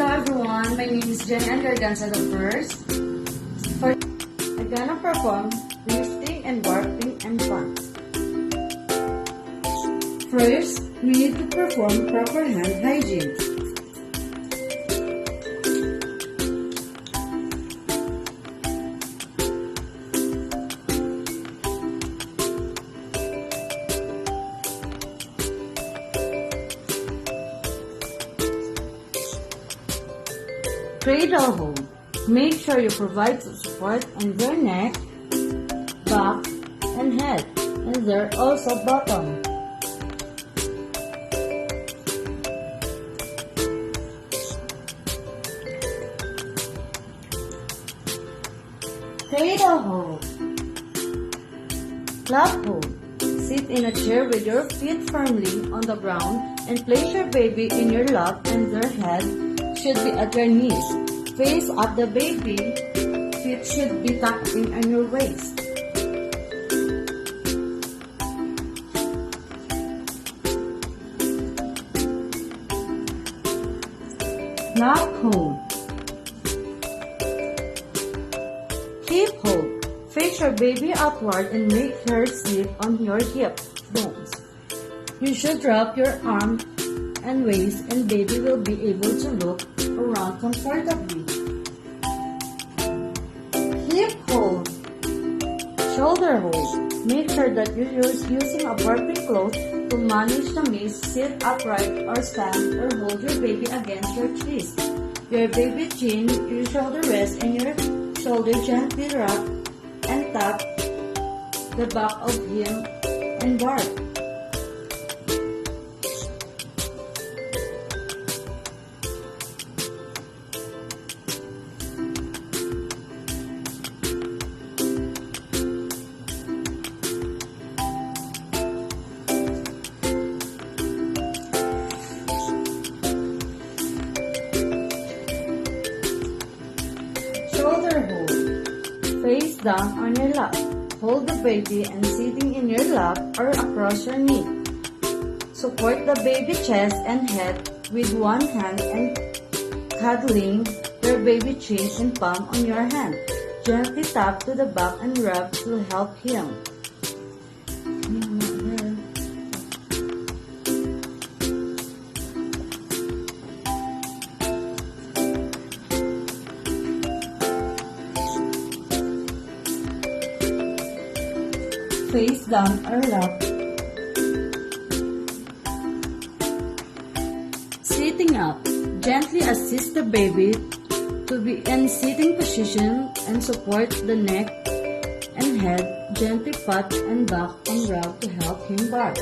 everyone, my name is Jenny and Garganza-I. I'm gonna perform lifting and burping and pumps. First, we need to perform proper hand hygiene. Cradle hold. Make sure you provide support on their neck, back, and head, and their also bottom. Cradle hold. Lap hold. Sit in a chair with your feet firmly on the ground and place your baby in your lap and their head should be at your knees. Face up the baby, feet should be tucked in on your waist. Lap hold. Hip hold. Face your baby upward and make her sleep on your hip bones. You should wrap your arm and waist and baby will be able to look around comfortably. Hip hold. Shoulder hold. Make sure that you're using a burping cloth to manage the maze. Sit upright or stand or hold your baby against your chest. Your baby chin, your shoulder rest, and your shoulder gently wrap and tap the back of him and bark. Shoulder hold. Face down on your lap. Hold the baby and sitting in your lap or across your knee. Support the baby chest and head with one hand and cuddling your baby chin and palm on your hand. Gently tap to the back and rub to help him. Face down or lap. Sitting up. Gently assist the baby to be in sitting position and support the neck and head. Gently pat and back and rub to help him bark.